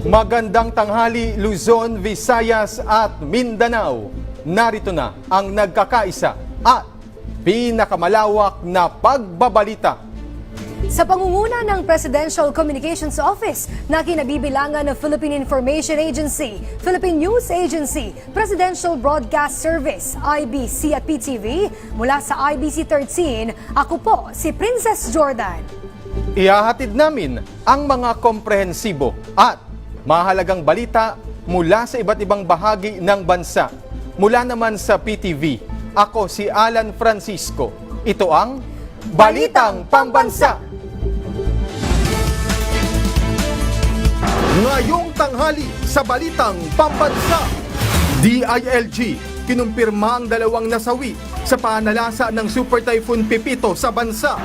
Magandang tanghali Luzon, Visayas at Mindanao. Narito na ang nagkakaisa at pinakamalawak na pagbabalita. Sa pangunguna ng Presidential Communications Office na kinabibilangan ng Philippine Information Agency, Philippine News Agency, Presidential Broadcast Service, IBC at PTV, mula sa IBC 13, ako po si Princess Jordan. Ihahatid namin ang mga komprehensibo at mahalagang balita mula sa iba't ibang bahagi ng bansa. Mula naman sa PTV, ako si Alan Francisco. Ito ang Balitang Pambansa. Ngayong tanghali sa Balitang Pambansa, DILG kinumpirma ang 2 nasawi sa panalasa ng Super Typhoon Pipito sa bansa.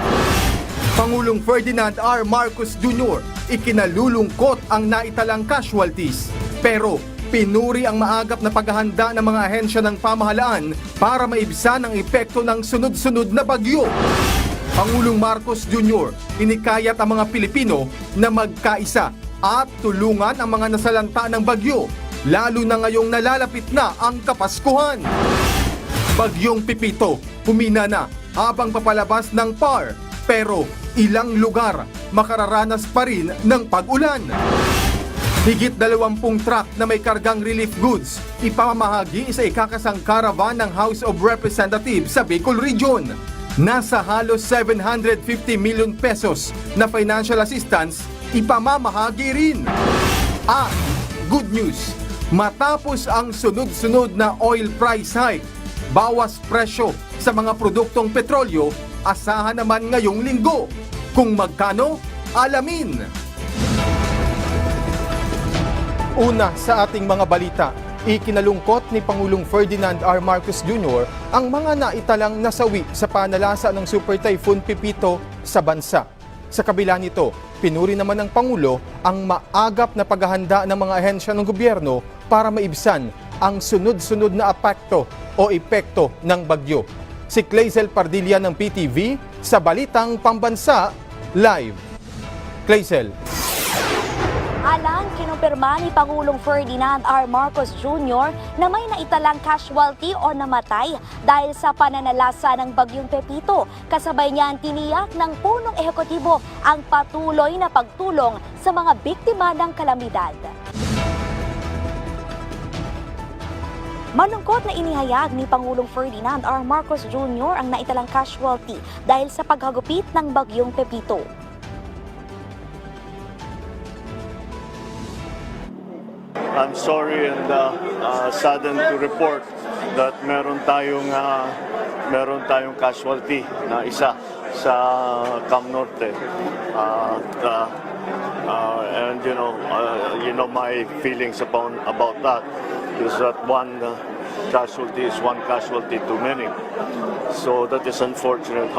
Pangulong Ferdinand R. Marcos Jr. ikinalulungkot ang naitalang casualties, pero pinuri ang maagap na paghahanda ng mga ahensya ng pamahalaan para maibsan ang epekto ng sunod-sunod na bagyo. Pangulong Marcos Jr. inikayat ang mga Pilipino na magkaisa at tulungan ang mga nasalanta ng bagyo, lalo na ngayong nalalapit na ang Kapaskuhan. Bagyong Pipito humina na habang papalabas ng PAR, pero ilang lugar makararanas pa rin ng pag-ulan. Higit 20 truck na may kargang relief goods ipamamahagi sa ikakasang caravan ng House of Representatives sa Bicol Region. Nasa halos 750 million pesos na financial assistance ipamamahagi rin. At good news, matapos ang sunod-sunod na oil price hike, bawas presyo sa mga produktong petrolyo, asahan naman ngayong linggo. Kung magkano, alamin. Una sa ating mga balita, ikinalungkot ni Pangulong Ferdinand R. Marcos Jr. ang mga naitalang nasawi sa panalasa ng Super Typhoon Pipito sa bansa. Sa kabila nito, pinuri naman ng Pangulo ang maagap na paghahanda ng mga ahensya ng gobyerno para maibsan ang sunod-sunod na epekto ng bagyo. Si Clazel Pardilla ng PTV sa Balitang Pambansa Live. Clazel. Alan, kinumpirma ni Pangulong Ferdinand R. Marcos Jr. na may naitalang casualty o namatay dahil sa pananalasa ng Bagyong Pepito. Kasabay niyan, tiniyak ng punong ehekutibo ang patuloy na pagtulong sa mga biktima ng kalamidad. Malungkot na inihayag ni Pangulong Ferdinand R. Marcos Jr. ang naitalang casualty dahil sa paghagupit ng Bagyong Pepito. I'm sorry and saddened to report that meron tayong casualty na isa sa Cam Norte. And you know my feelings about that is that one casualty is one casualty too many. So that is unfortunate.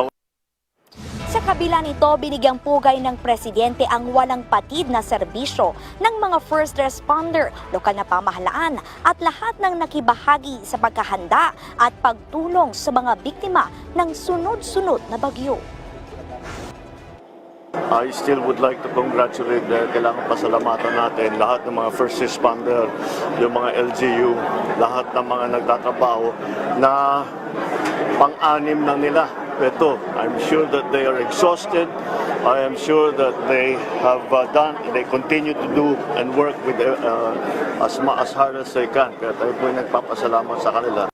Sa kabila nito, binigyang pugay ng presidente ang walang patid na serbisyo ng mga first responder, lokal na pamahalaan at lahat ng nakibahagi sa pagkahanda at pagtulong sa mga biktima ng sunod-sunod na bagyo. I still would like to congratulate, kailangan pasalamatan natin lahat ng mga first responder, yung mga LGU, lahat ng mga nagtatrabaho na pang-anim na nila. Ito, I'm sure that they are exhausted. I am sure that they have they continue to do and work with as hard as they can. Kaya tayo po nagpapasalamat sa kanila.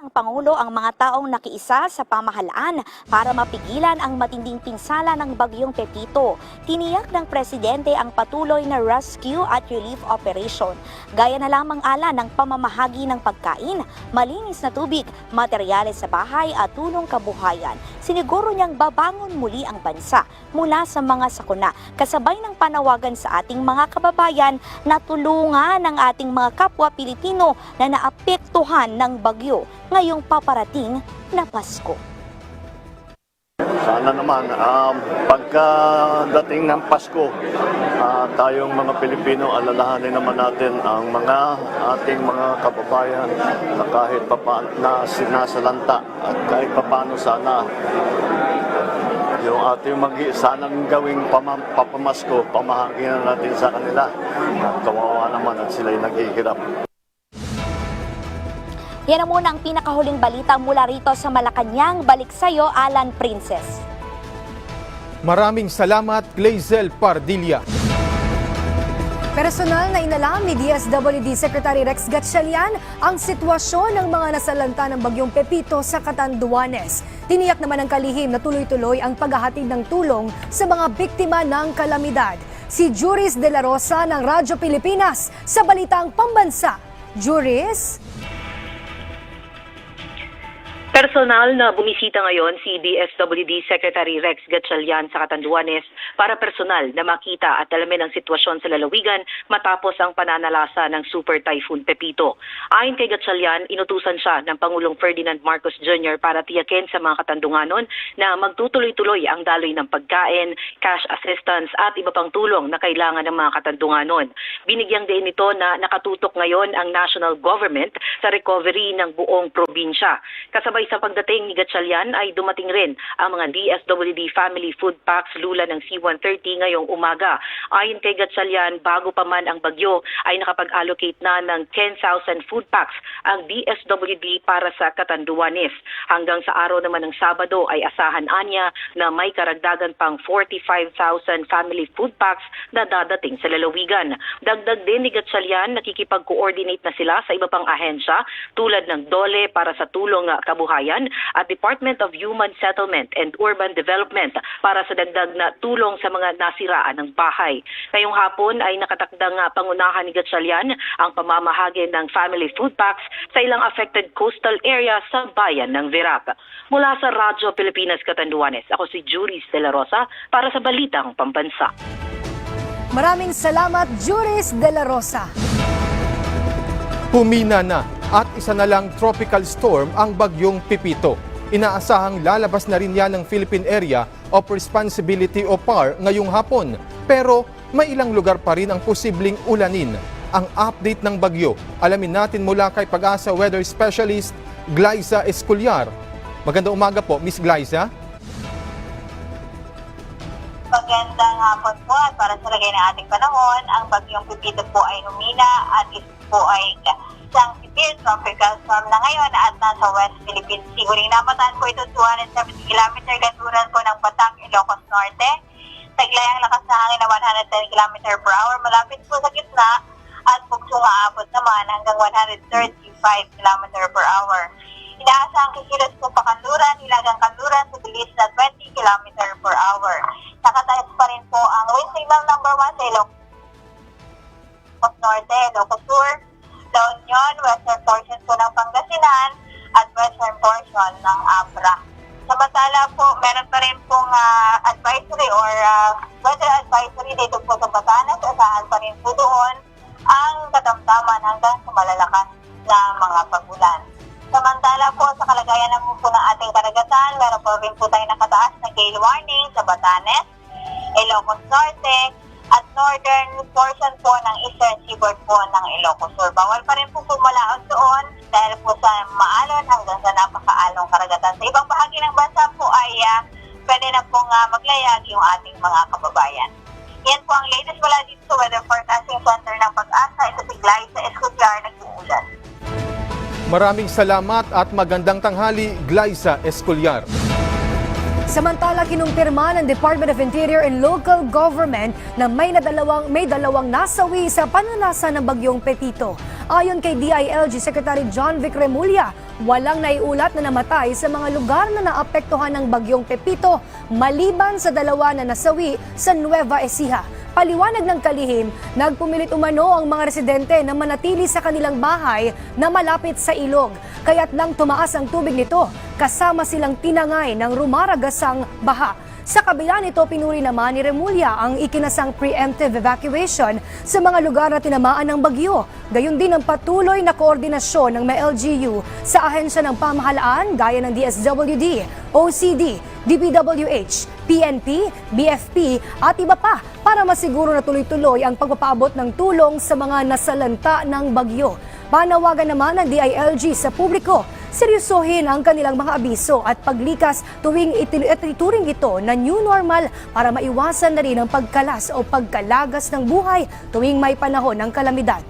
Ng Pangulo ang mga taong nakiisa sa pamahalaan para mapigilan ang matinding pinsala ng Bagyong Pepito. Tiniyak ng presidente ang patuloy na rescue at relief operation. Gaya na lamang ala ng pamamahagi ng pagkain, malinis na tubig, materyales sa bahay at tulong kabuhayan. Siniguro niyang babangon muli ang bansa mula sa mga sakuna, kasabay ng panawagan sa ating mga kababayan na tulungan ang ating mga kapwa Pilipino na naapektuhan ng bagyo ngayong paparating na Pasko. Sana naman, pagkadating ng Pasko, tayong mga Pilipino, alalahanin naman natin ang ating mga kababayan na kahit papaano na sinasalanta at kahit papaano sana yung ating sanang gawing papamasko, pamahaginan natin sa kanila. Kawawa naman at sila'y naghihirap. Yan na muna ang pinakahuling balita mula rito sa Malacanang. Balik sa'yo, Alan Princess. Maraming salamat, Glaizel Pardilla. Personal na inalam ni DSWD Secretary Rex Gatchalian ang sitwasyon ng mga nasalanta ng bagyong Pepito sa Catanduanes. Tiniyak naman ng kalihim na tuloy-tuloy ang paghahatid ng tulong sa mga biktima ng kalamidad. Si Juris De La Rosa ng Radyo Pilipinas sa Balitang Pambansa. Juris? Personal na bumisita ngayon si DSWD Secretary Rex Gatchalian sa Catanduanes para personal na makita at alamin ang sitwasyon sa lalawigan matapos ang pananalasa ng Super Typhoon Pepito. Ayon kay Gatchalian, inutusan siya ng Pangulong Ferdinand Marcos Jr. para tiyakin sa mga Katanduanon na magtutuloy-tuloy ang daloy ng pagkain, cash assistance at iba pang tulong na kailangan ng mga Katanduanon. Binigyang din ito na nakatutok ngayon ang national government sa recovery ng buong probinsya. Kasabay sa pagdating ni Gatchalian ay dumating rin ang mga DSWD Family Food Packs lula ng C-130 ngayong umaga. Ayon kay Gatchalian, bago pa man ang bagyo ay nakapag-allocate na ng 10,000 food packs ang DSWD para sa Catanduanes. Hanggang sa araw naman ng Sabado ay asahan anya na may karagdagan pang 45,000 family food packs na dadating sa lalawigan. Dagdag din ni Gatchalian, nakikipag-coordinate na sila sa iba pang ahensya tulad ng DOLE para sa tulong kabuhayan at Department of Human Settlement and Urban Development para sa dagdag na tulong sa mga nasiraan ng bahay. Ngayong hapon ay nakatakdang pangunahan ni Gatchalian ang pamamahagi ng family food packs sa ilang affected coastal area sa bayan ng Verap. Mula sa Radyo Pilipinas Catanduanes, ako si Juris De La Rosa para sa Balitang Pambansa. Maraming salamat, Juris De La Rosa. Humina na at isa na lang tropical storm ang bagyong Pepito. Inaasahang lalabas na rin yan ng Philippine Area of Responsibility o PAR ngayong hapon. Pero may ilang lugar pa rin ang posibleng ulanin. Ang update ng bagyo, alamin natin mula kay Pag-asa Weather Specialist Glyza Esculiar. Magandang umaga po, Miss Glyza. Magandang hapon po at para sa lagay ng ating panahon, ang bagyong Pepito po ay humina at ito po ay isang severe tropical storm na ngayon at nasa West Philippine Sea. Huling napatahan po ito 270 km kanluran po ng Batang, Ilocos Norte. Taglay ang lakas na hangin na 110 km per hour malapit po sa gitna at buksong aabot naman hanggang 135 km per hour. Inaasahang kikilos po pa kanluran, hilagang kanluran sa bilis na 20 km per hour. Nakataas pa rin po ang wind signal number 1 sa Ilocos Norte, Ilocos Sur, La Union, western portion po ng Pangasinan at western portion ng Abra. Samantala po, meron pa rin pong advisory or weather advisory dito po sa Batanes. Asahan pa rin po doon ang katamtaman hanggang sa malalakas na mga pagulan. Samantala po sa kalagayan naman po ng ating karagatan, meron po rin po tayo nakataas na gale warning sa Batanes, Ilocos Norte, at northern portion po ng eastern seaboard po ng Ilocos Sur. Bawal pa rin po pumalaot doon dahil po sa maalon hanggang sa napakaalong karagatan. Sa ibang bahagi ng bansa po ay pwede na pong maglayag yung ating mga kababayan. Yan po ang latest mula dito sa Weather Forecasting Center ng Pag-asa. Ito si Glyza Esculiar, nag-uulat. Maraming salamat at magandang tanghali, Glyza Esculiar. Samantala, kinumpirma ng Department of Interior and Local Government na may dalawang nasawi sa pananasa ng bagyong Pepito. Ayon kay DILG Secretary John Vic Remulla, walang naiulat na namatay sa mga lugar na naapektuhan ng bagyong Pepito maliban sa dalawa na nasawi sa Nueva Ecija. Paliwanag ng kalihim, nagpumilit umano ang mga residente na manatili sa kanilang bahay na malapit sa ilog. Kaya't lang tumaas ang tubig nito, kasama silang tinangay ng rumaragasang baha. Sa kabila nito, pinuri naman ni Remulla ang ikinasang preemptive evacuation sa mga lugar na tinamaan ng bagyo. Gayon din ang patuloy na koordinasyon ng mga LGU sa ahensya ng pamahalaan gaya ng DSWD, OCD, DPWH, PNP, BFP at iba pa para masiguro na tuloy-tuloy ang pagpapaabot ng tulong sa mga nasalanta ng bagyo. Panawagan naman ng DILG sa publiko seryosohin ang kanilang mga abiso at paglikas tuwing ituring ito na new normal para maiwasan na rin ang pagkalas o pagkalagas ng buhay tuwing may panahon ng kalamidad.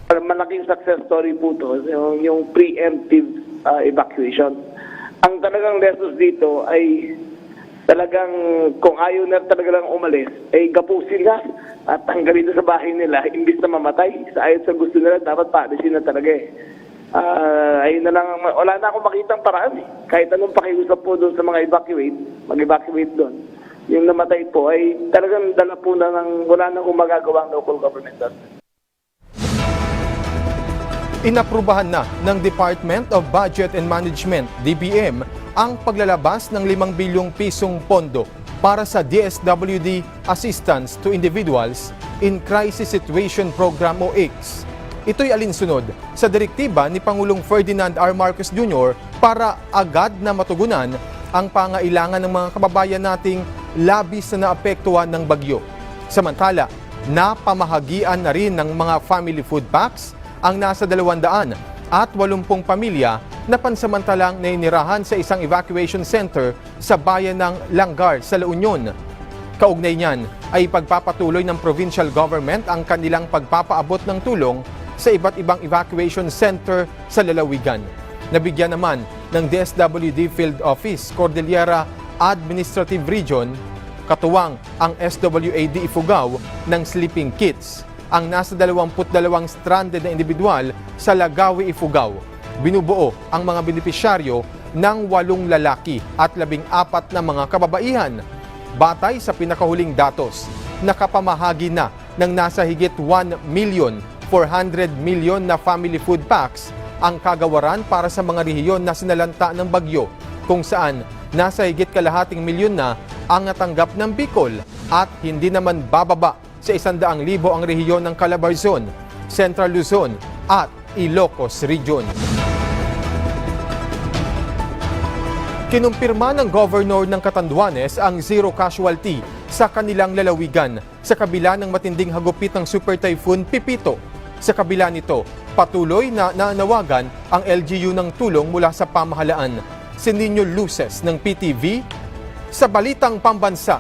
Malaking success story po to, yung preemptive evacuation. Ang talagang lessons dito ay talagang kung ayaw na talaga lang umalis, ay gapusin na at tanggalin na sa bahay nila, imbis na mamatay. Ayon sa gusto nila, dapat paalisin na talaga eh. Ayun na lang, wala na akong makitang paraan eh. Kahit anong pakiusap po doon sa mga mag-evacuate doon. Yung namatay po ay talagang dala po na ng, wala na akong magagawa ang local government doon. Inaprubahan na ng Department of Budget and Management, DBM, ang paglalabas ng 5 bilyong pisong pondo para sa DSWD Assistance to Individuals in Crisis Situation Program o ACE. Ito'y alinsunod sa direktiba ni Pangulong Ferdinand R. Marcos Jr. para agad na matugunan ang pangailangan ng mga kababayan nating labis na naapektuhan ng bagyo. Samantala, napamahagian na rin ng mga family food packs ang nasa 280 pamilya na pansamantalang nainirahan sa isang evacuation center sa bayan ng Langar sa La Union. Kaugnay niyan ay pagpapatuloy ng provincial government ang kanilang pagpapaabot ng tulong sa iba't ibang evacuation center sa lalawigan. Nabigyan naman ng DSWD Field Office Cordillera Administrative Region, katuwang ang SWAD Ifugao ng sleeping kits. Ang nasa 22 stranded na individual sa Lagawi, Ifugao. Binubuo ang mga benepisyaryo ng 8 lalaki at 14 na mga kababaihan. Batay sa pinakahuling datos, nakapamahagi na ng nasa higit 1,400,000 na family food packs ang kagawaran para sa mga rehiyon na sinalanta ng bagyo, kung saan nasa higit kalahating milyon na ang natanggap ng Bicol at hindi naman bababa sa 100,000 ang rehiyon ng Calabarzon, Central Luzon at Ilocos Region. Kinumpirma ng Governor ng Catanduanes ang zero casualty sa kanilang lalawigan sa kabila ng matinding hagupit ng Super Typhoon Pipito. Sa kabila nito, patuloy na nanawagan ang LGU ng tulong mula sa pamahalaan. Si Nino Luces ng PTV sa Balitang Pambansa.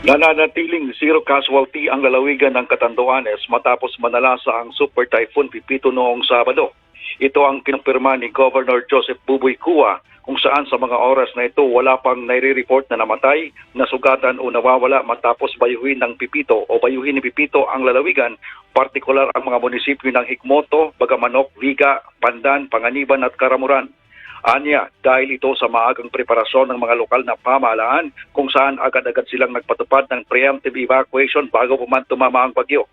Nananatiling zero casualty ang lalawigan ng Catanduanes matapos manalasa ang Super Typhoon Pipito noong Sabado. Ito ang kinumpirma ni Governor Joseph Buboy Cua, kung saan sa mga oras na ito wala pang nai-report na namatay, nasugatan o nawawala matapos bayuhin ng Pipito o bayuhin ni Pipito ang lalawigan, partikular ang mga munisipyo ng Higmoto, Bagamanok, Viga, Pandan, Panganiban at Karamuran. Anya, dahil ito sa maagang preparasyon ng mga lokal na pamahalaan kung saan agad-agad silang nagpatupad ng preemptive evacuation bago pa tumama ang bagyo.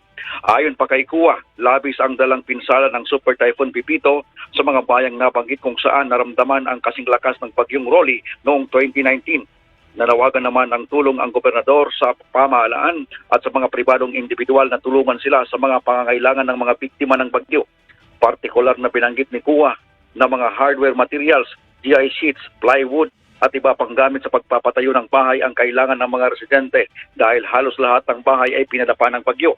Ayon pa kay Cua, labis ang dalang pinsala ng Super Typhoon Pipito sa mga bayang nabanggit kung saan naramdaman ang kasing lakas ng bagyong Rolly noong 2019. Nanawagan naman ng tulong ang gobernador sa pamahalaan at sa mga pribadong individual na tulungan sila sa mga pangangailangan ng mga biktima ng bagyo. Partikular na binanggit ni Cua na mga hardware materials, GI sheets, plywood at iba pang gamit sa pagpapatayo ng bahay ang kailangan ng mga residente dahil halos lahat ng bahay ay pinadapa ng bagyo.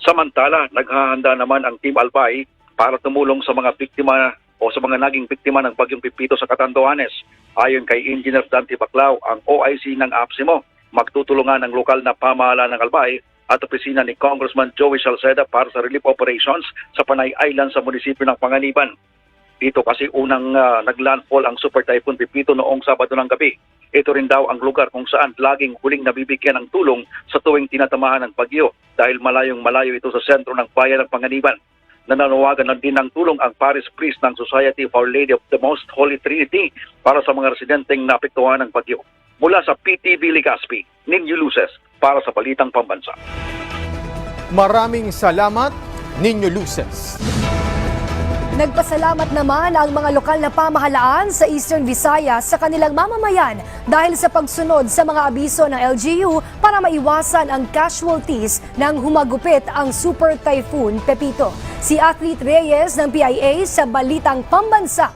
Samantala, naghahanda naman ang Team Albay para tumulong sa mga biktima o sa mga naging biktima ng bagyong Pipito sa Catanduanes. Ayon kay Engineer Dante Baclao, ang OIC ng APSIMO, magtutulungan ng lokal na pamahalaan ng Albay at opisina ni Congressman Joey Salceda para sa relief operations sa Panay Island sa munisipyo ng Panganiban. Dito kasi unang naglandfall ang Super Typhoon Pipito noong Sabado ng gabi. Ito rin daw ang lugar kung saan laging huling nabibigyan ng tulong sa tuwing tinatamahan ng bagyo dahil malayong-malayo ito sa sentro ng bayan ng Panganiban. Nananawagan na din ng tulong ang Parish Priest ng Society of Our Lady of the Most Holy Trinity para sa mga residenteng naapektuhan ng bagyo. Mula sa PTV Legazpi, Nino Luces para sa Balitang Pambansa. Maraming salamat, Nino Luces. Nagpasalamat naman ang mga lokal na pamahalaan sa Eastern Visayas sa kanilang mamamayan dahil sa pagsunod sa mga abiso ng LGU para maiwasan ang casualties nang humagupit ang Super Typhoon Pepito. Si Athlete Reyes ng PIA sa Balitang Pambansa.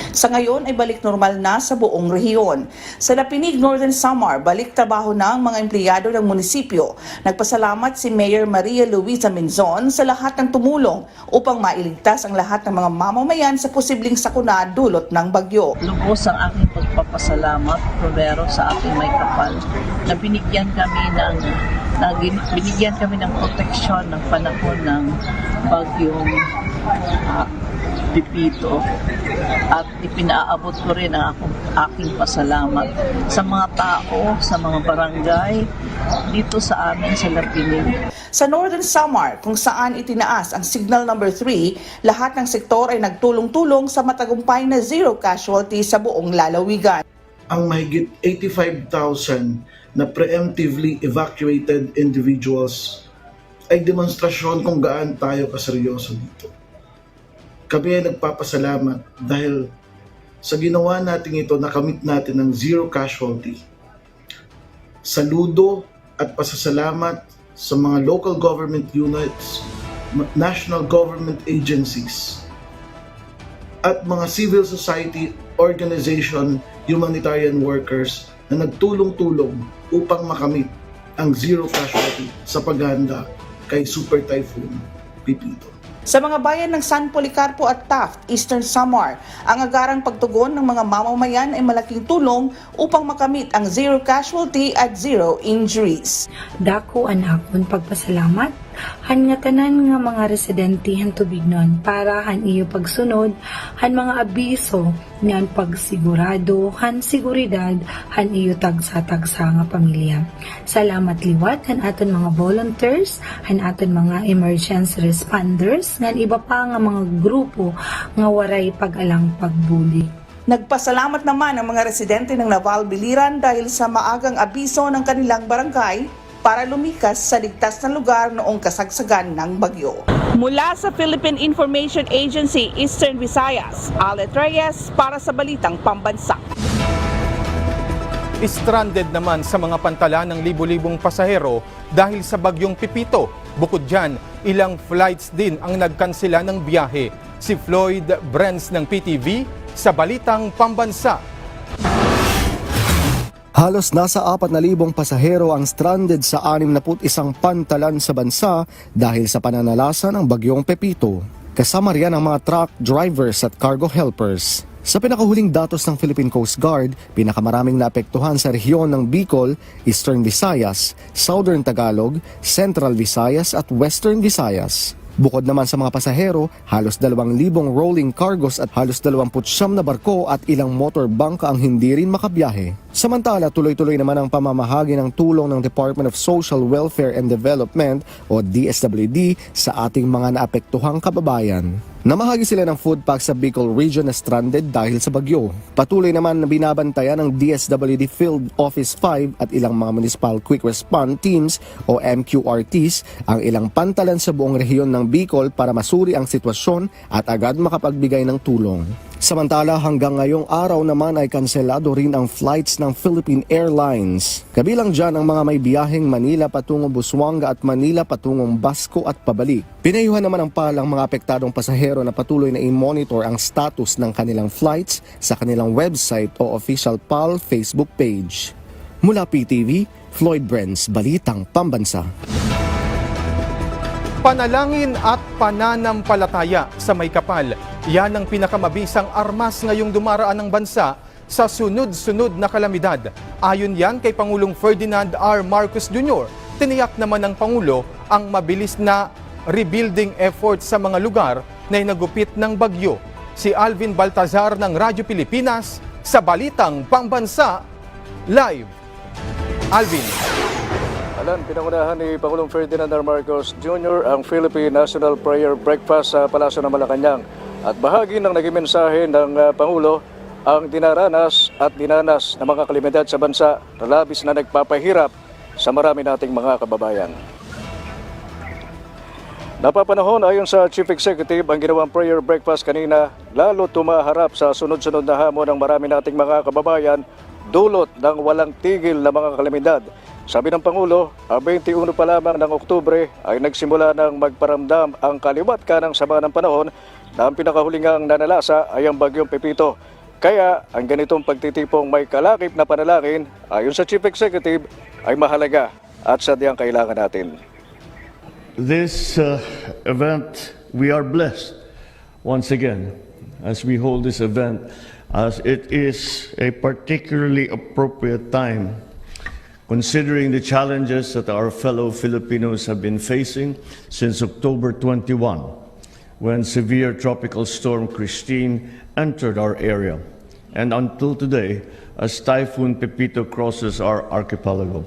Sa ngayon ay balik normal na sa buong rehiyon. Sa Lapinig, Northern Samar, balik trabaho na ang mga empleyado ng munisipyo. Nagpasalamat si Mayor Maria Luisa Menzon sa lahat ng tumulong upang mailigtas ang lahat ng mga mamamayan sa posibleng sakuna dulot ng bagyo. Lubos ang aking pagpapasalamat, Provero, sa ating may kapal na binigyan kami ng proteksyon ng panahon ng bagyong Pipito, at ipinaabot ko rin ang aking pasalamat sa mga tao, sa mga barangay dito sa amin sa Lapinig. Sa Northern Samar, kung saan itinaas ang signal number 3, lahat ng sektor ay nagtulong-tulong sa matagumpay na zero casualty sa buong lalawigan. Ang mahigit 85,000 na preemptively evacuated individuals ay demonstrasyon kung gaano tayo kaseryoso dito. Kami ay nagpapasalamat dahil sa ginawa natin ito, nakamit natin ng zero casualty. Saludo at pasasalamat sa mga local government units, national government agencies, at mga civil society organization, humanitarian workers na nagtulong-tulong upang makamit ang zero casualty sa paghahanda kay Super Typhoon Pipito. Sa mga bayan ng San Policarpo at Taft, Eastern Samar, ang agarang pagtugon ng mga mamamayan ay malaking tulong upang makamit ang zero casualty at zero injuries. Dako an akon pagpasalamat han nga tanan nga mga residente han tubignon para han iyo pagsunod han mga abiso ngan pagsigurado han seguridad han iyo tagsa-tagsa nga pamilya. Salamat liwat han aton mga volunteers, han aton mga emergency responders, ngan iba pa nga mga grupo nga waray pag-alang pagbuli. Nagpasalamat naman ang mga residente ng Naval Biliran dahil sa maagang abiso ng kanilang barangay para lumikas sa ligtas na lugar noong kasagsagan ng bagyo. Mula sa Philippine Information Agency, Eastern Visayas, Alet Reyes para sa Balitang Pambansa. Stranded naman sa mga pantala ng libu-libong pasahero dahil sa bagyong Pipito. Bukod dyan, ilang flights din ang nagkansela ng biyahe. Si Floyd Brenz ng PTV sa Balitang Pambansa. Halos nasa 4,000 pasahero ang stranded sa 61 pantalan sa bansa dahil sa pananalasa ng bagyong Pepito. Kasama riyan ang mga truck drivers at cargo helpers. Sa pinakahuling datos ng Philippine Coast Guard, pinakamaraming naapektuhan sa rehiyon ng Bicol, Eastern Visayas, Southern Tagalog, Central Visayas at Western Visayas. Bukod naman sa mga pasahero, halos 2,000 rolling cargos at halos 29 na barko at ilang motor bangka ang hindi rin makabiyahe. Samantala, tuloy-tuloy naman ang pamamahagi ng tulong ng Department of Social Welfare and Development o DSWD sa ating mga naapektuhang kababayan. Namahagi sila ng food pack sa Bicol region na stranded dahil sa bagyo. Patuloy naman na binabantayan ng DSWD Field Office 5 at ilang mga municipal quick response teams o MQRTs ang ilang pantalan sa buong rehiyon ng Bicol para masuri ang sitwasyon at agad makapagbigay ng tulong. Samantala, hanggang ngayong araw naman ay kanselado rin ang flights ng Philippine Airlines. Kabilang dyan ang mga may biyaheng Manila patungong Busuanga at Manila patungong Basco at pabalik. Pinayuhan naman ang palang mga apektadong pasahero na patuloy na i-monitor ang status ng kanilang flights sa kanilang website o official PAL Facebook page. Mula PTV, Floyd Brenz, Balitang Pambansa. Panalangin at pananampalataya sa may kapal. Yan ang pinakamabisang armas ngayong dumaraan ng bansa sa sunod-sunod na kalamidad. Ayon yan kay Pangulong Ferdinand R. Marcos Jr., tiniyak naman ng Pangulo ang mabilis na rebuilding effort sa mga lugar na nagupit ng bagyo. Si Alvin Baltazar ng Radyo Pilipinas sa Balitang Pambansa Live. Alvin. Alan, pinangunahan ni Pangulong Ferdinand R. Marcos Jr. ang Philippine National Prayer Breakfast sa Palasyo ng Malacanang. At bahagi ng naging mensahe ng Pangulo ang dinaranas at dinanas ng mga kalamidad sa bansa na labis na nagpapahirap sa marami nating mga kababayan. Napapanahon ayon sa Chief Executive ang ginawang prayer breakfast kanina lalo tumaharap sa sunod-sunod na hamon ng marami nating mga kababayan dulot ng walang tigil na mga kalamidad. Sabi ng Pangulo, ang 21 pa lamang ng Oktubre ay nagsimula ng magparamdam ang kaliwat ka ng sama ng panahon na ang pinakahulingang nanalasa ay ang bagyong Pepito. Kaya ang ganitong pagtitipong may kalakip na panalangin ayon sa Chief Executive ay mahalaga at sadyang kailangan natin. This event, we are blessed once again as we hold this event, as it is a particularly appropriate time considering the challenges that our fellow Filipinos have been facing since October 21, when severe tropical storm Christine entered our area, and until today as Typhoon Pepito crosses our archipelago.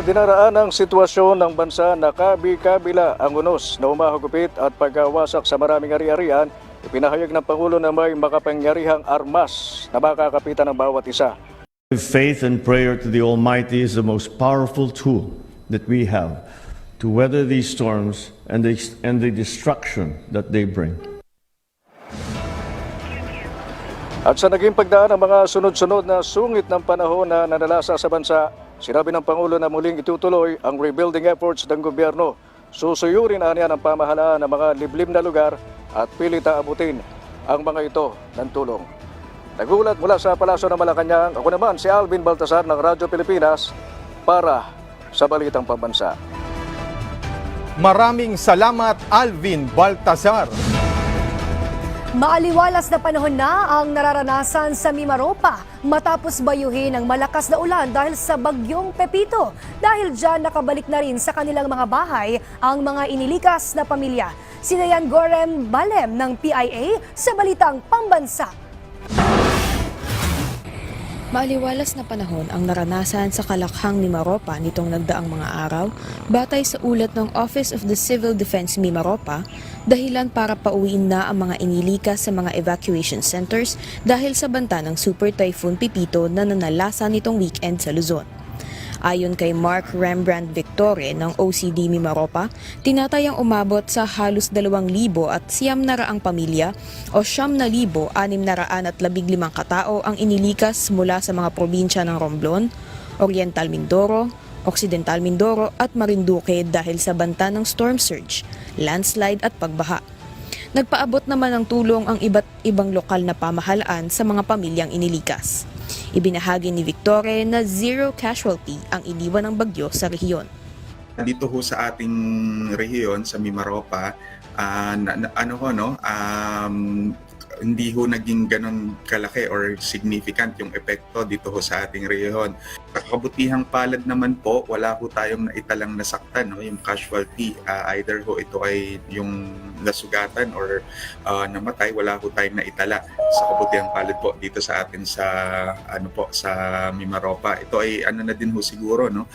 Dinaraan ang sitwasyon ng bansa na kabi-kabila ang unos na umahagupit at pagkawasak sa maraming ari-arian, ipinahayag ng Pangulo na may makapangyarihang armas na makakapitan ng bawat isa. Faith and prayer to the Almighty is the most powerful tool that we have to weather these storms and the destruction that they bring. At sa naging pagdaan ng mga sunod-sunod na sungit ng panahon na nanalasa sa bansa, sinabi ng Pangulo na muling itutuloy ang rebuilding efforts ng gobyerno. Susuyurin niya ng pamahalaan ng mga liblib na lugar at pilit aabutin ang mga ito ng tulong. Nagulat mula sa Palasyo ng Malacanang, ako naman si Alvin Baltasar ng Radyo Pilipinas para sa Balitang Pambansa. Maraming salamat, Alvin Baltasar. Maaliwalas na panahon na ang nararanasan sa Mimaropa matapos bayuhin ng malakas na ulan dahil sa bagyong Pepito. Dahil dyan nakabalik na rin sa kanilang mga bahay ang mga inilikas na pamilya. Si Dayan Gorem Balem ng PIA sa Balitang Pambansa. Maaliwalas na panahon ang naranasan sa Kalakhang, Mimaropa nitong nagdaang mga araw batay sa ulat ng Office of the Civil Defense Mimaropa, dahilan para pauwiin na ang mga inilikas sa mga evacuation centers dahil sa banta ng Super Typhoon Pepito na nanalasa nitong weekend sa Luzon. Ayon kay Mark Rembrandt Victore ng OCD Mimaropa, tinatayang umabot sa halos 2,000 at 900 pamilya o 9,615 katao ang inilikas mula sa mga probinsya ng Romblon, Oriental Mindoro, Occidental Mindoro at Marinduque dahil sa banta ng storm surge, landslide at pagbaha. Nagpaabot naman ng tulong ang iba't ibang lokal na pamahalaan sa mga pamilyang inilikas. Ibinahagi ni Victore na 0 casualty ang iniwan ng bagyo sa rehiyon. Dito ho sa ating rehiyon, sa Mimaropa, hindi ho naging ganun kalaki or significant yung epekto dito ho sa ating rehiyon. Kabutihang palad naman po, wala ho tayong naitalang nasaktan, no? Yung casualty, either ho ito ay yung nasugatan or namatay, wala ho tayong naitala sa kabutihang palad po dito sa atin sa sa Mimaropa. Ito ay na din ho siguro, no?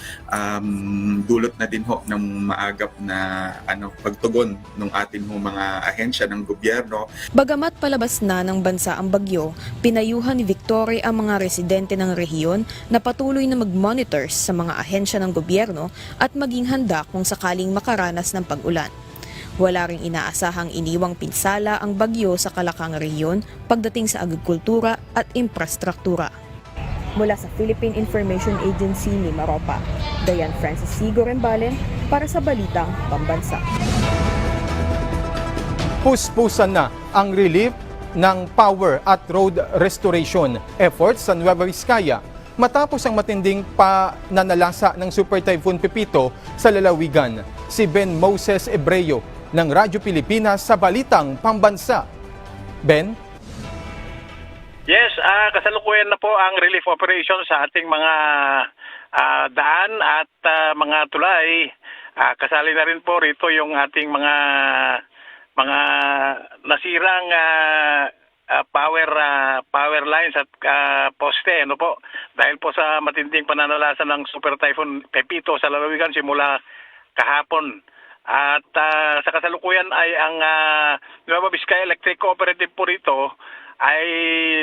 Dulot na din ho ng maagap na pagtugon ng ating ho mga ahensya ng gobyerno. Bagamat palabas na ng bansa ang bagyo, pinayuhan ni Victore ang mga residente ng rehiyon na patuloy na mag-monitor sa mga ahensya ng gobyerno at maging handa kung sakaling makaranas ng pag-ulan. Wala ring inaasahang iniwang pinsala ang bagyo sa Kalakhang rehiyon pagdating sa agrikultura at infrastruktura. Mula sa Philippine Information Agency ni Mimaropa, Dayan Francis Sigo Rembalen para sa Balitang Pambansa. Puspusan na ang relief ng power at road restoration efforts sa Nueva Vizcaya matapos ang matinding pananalasa ng Super Typhoon Pepito sa lalawigan. Si Ben Moses Ebreo ng Radyo Pilipinas sa Balitang Pambansa. Ben? Yes, kasalukuyan na po ang relief operation sa ating mga daan at mga tulay. Kasali na rin po rito yung ating mga nasirang power lines at poste, dahil po sa matinding pananalasa ng Super Typhoon Pepito sa lalawigan simula kahapon. At sa kasalukuyan ay ang Nueva Vizcaya Electric Cooperative po rito ay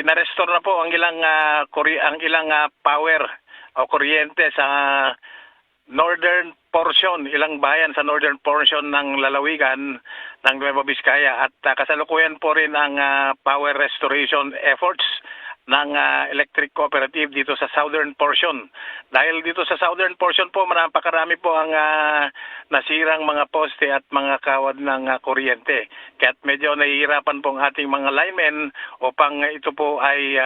na-restore na po ang ilang power o kuryente sa northern portion, ilang bayan sa northern portion ng lalawigan ng Nueva Vizcaya, at kasalukuyan po rin ang power restoration efforts ng electric cooperative dito sa southern portion. Dahil dito sa southern portion po, napakarami po ang nasirang mga poste at mga kawad ng kuryente. Kaya medyo nahihirapan po ang ating mga linemen upang ito po ay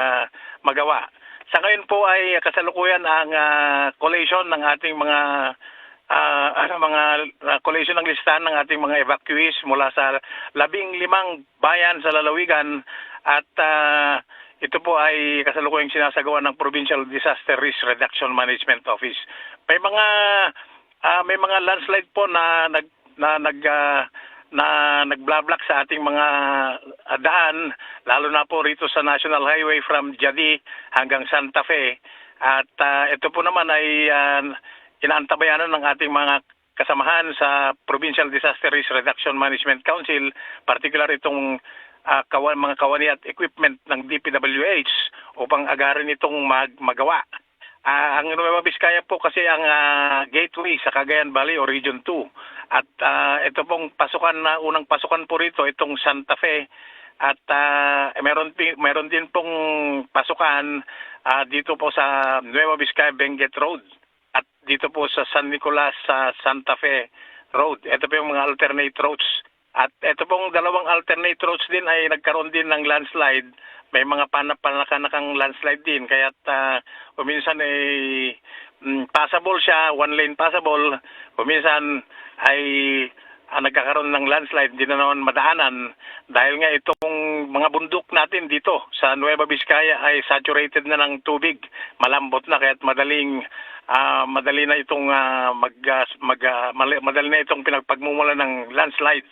magawa. Sa ngayon po ay kasalukuyan ang collation ng ating mga collation ng listahan ng ating mga evacuees mula sa 15 bayan sa lalawigan at ito po ay kasalukuyang sinasagawa ng Provincial Disaster Risk Reduction Management Office. May mga landslide po na nagbablock sa ating mga daan, lalo na po rito sa National Highway from Jadi hanggang Santa Fe. At ito po naman ay inaantabayanan ng ating mga kasamahan sa Provincial Disaster Risk Reduction Management Council, particular itong mga kawani at equipment ng DPWH upang agarin itong magawa. Ang Nueva Vizcaya po kasi ang gateway sa Cagayan Valley o Region 2. At ito pong unang pasukan po rito, itong Santa Fe. At meron din pong pasukan dito po sa Nueva Vizcaya Benguet Road. At dito po sa San Nicolas sa Santa Fe Road. Ito po yung mga alternate routes. At ito pong dalawang alternate routes din ay nagkaroon din ng landslide. May mga panakanakang landslide din. Kaya kuminsan ay passable siya, one lane passable. Kuminsan ay nagkakaroon ng landslide, hindi na naman madaanan. Dahil nga itong mga bundok natin dito sa Nueva Vizcaya ay saturated na ng tubig. Malambot na kaya madali na itong madali na itong pinagpagmumula ng landslide.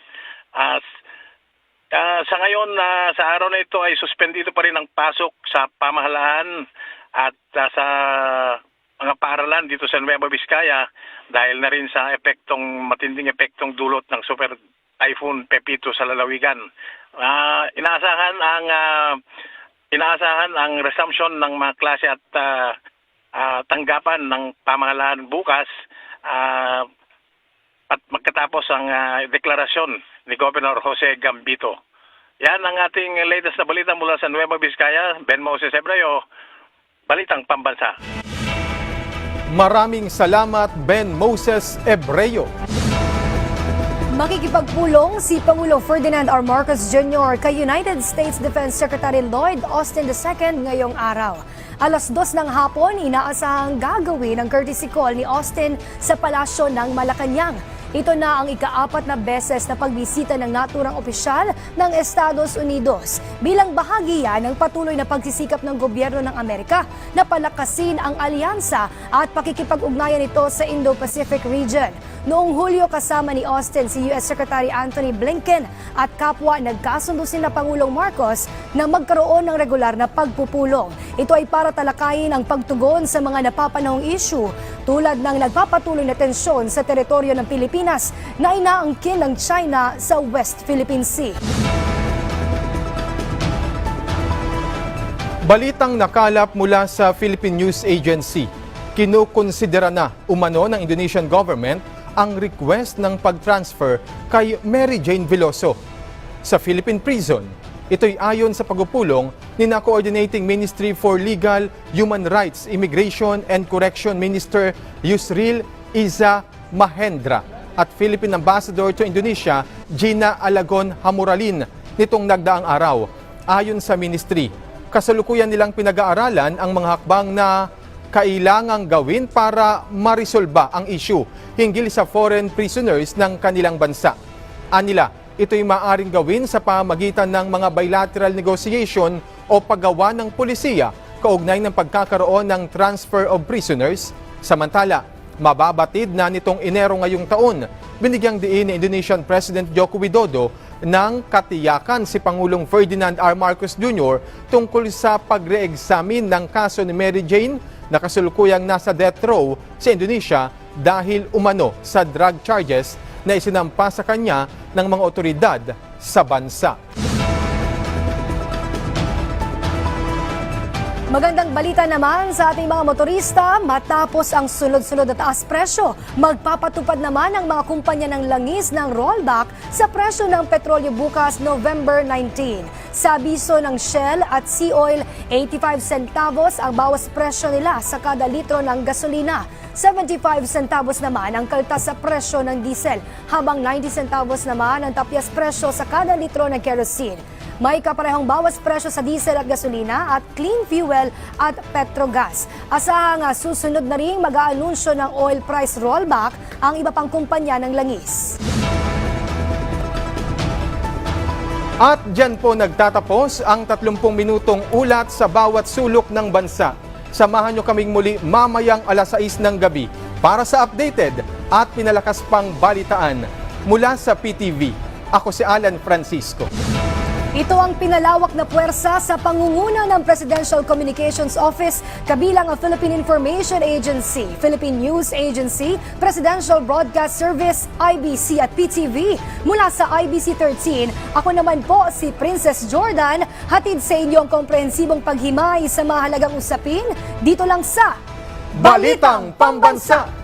Sa ngayon, sa araw na ito ay suspendido pa rin ang pasok sa pamahalaan at sa mga paaralan dito sa Nueva Vizcaya dahil na rin sa matinding epektong dulot ng Super Typhoon Pepito sa lalawigan. Inaasahan ang resumption ng mga klase at tanggapan ng pamahalaan bukas at magkatapos ang deklarasyon ni Governor Jose Gambito. Yan ang ating latest na balita mula sa Nueva Vizcaya. Ben Moses Ebreo, Balitang Pambansa. Maraming salamat, Ben Moses Ebreo. Makikipagpulong si Pangulo Ferdinand R. Marcos Jr. kay United States Defense Secretary Lloyd Austin II ngayong araw. Alas 2 ng hapon, inaasahang gagawin ang courtesy call ni Austin sa palasyo ng Malacanang. Ito na ang ika-4 na beses na pagbisita ng naturang opisyal ng Estados Unidos. Bilang bahagi yan ng patuloy na pagsisikap ng gobyerno ng Amerika na palakasin ang alyansa at pakikipag-ugnayan nito sa Indo-Pacific region. Noong Hulyo kasama ni Austin si U.S. Secretary Antony Blinken at kapwa nagkasundo sina Pangulong Marcos na magkaroon ng regular na pagpupulong. Ito ay para talakayin ang pagtugon sa mga napapanahong issue tulad ng nagpapatuloy na tensyon sa teritoryo ng Pilipinas na inaangkin ng China sa West Philippine Sea. Balitang nakalap mula sa Philippine News Agency. Kinukonsidera na umano ng Indonesian government ang request ng pag-transfer kay Mary Jane Veloso sa Philippine prison. Ito'y ayon sa pagpupulong ni Coordinating Ministry for Legal, Human Rights, Immigration and Correction Minister Yusril Iza Mahendra at Philippine Ambassador to Indonesia Gina Alagon Hamuralin nitong nagdaang araw. Ayon sa ministry, kasalukuyan nilang pinag-aaralan ang mga hakbang na kailangang gawin para marisolba ang issue hinggil sa foreign prisoners ng kanilang bansa. Anila, ito'y maaaring gawin sa pamamagitan ng mga bilateral negotiation o paggawa ng polisiya kaugnay ng pagkakaroon ng transfer of prisoners. Samantala, mababatid na nitong Enero ngayong taon, binigyang diin ni Indonesian President Joko Widodo ng katiyakan si Pangulong Ferdinand R. Marcos Jr. tungkol sa pagre-examine ng kaso ni Mary Jane na kasulukuyang nasa death row sa Indonesia dahil umano sa drug charges na isinampa sa kanya ng mga otoridad sa bansa. Magandang balita naman sa ating mga motorista, matapos ang sunod-sunod na taas presyo, magpapatupad naman ang mga kumpanya ng langis ng rollback sa presyo ng petrolyo bukas November 19. Sa abiso ng Shell at Sea Oil, 85 centavos ang bawas presyo nila sa kada litro ng gasolina. 75 centavos naman ang kaltas sa presyo ng diesel, habang 90 centavos naman ang tapyas presyo sa kada litro ng kerosene. May kaparehong bawas presyo sa diesel at gasolina at clean fuel at petrogas. Asahang susunod na rin mag-aanunsyo ng oil price rollback ang iba pang kumpanya ng langis. At dyan po nagtatapos ang 30 minutong ulat sa bawat sulok ng bansa. Samahan nyo kaming muli mamayang 6:00 ng gabi para sa updated at pinalakas pang balitaan mula sa PTV. Ako si Alan Francisco. Ito ang pinalawak na puwersa sa pangunguna ng Presidential Communications Office, kabilang ang Philippine Information Agency, Philippine News Agency, Presidential Broadcast Service, IBC at PTV. Mula sa IBC 13, ako naman po si Princess Jordan, hatid sa inyo ang komprehensibong paghimay sa mahalagang usapin dito lang sa Balitang Pambansa!